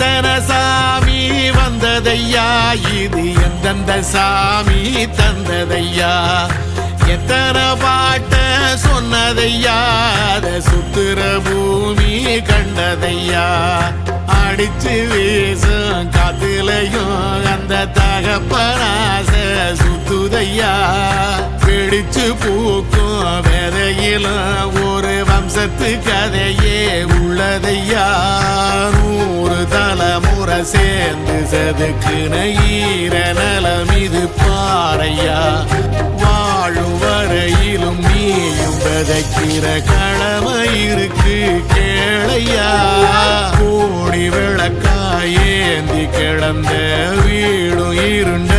எத்தனை சாமி வந்ததையா, இது எந்தெந்த சாமி தந்ததையா, எத்தனை பாட்ட சொன்னதையா, அத சுத்துற பூமி கண்டதையா, அடிச்சு வீசும் காத்துலையும் அந்த தகப்பனாச சுத்துதையா, பிடிச்சு பூக்கும் வேதையிலும் ஒரு வம்சத்து கதையே உள்ளதையா, 100 தலைமுறை சேர்ந்து செதுக்குன ஈர நலம் இது பாறையா, வாழும் வரையிலும் நீயும் விதைக்கிற கடமை இருக்கு கேளையா, கோடி விளக்காயேந்தி கிடந்த வீடும் இருண்ட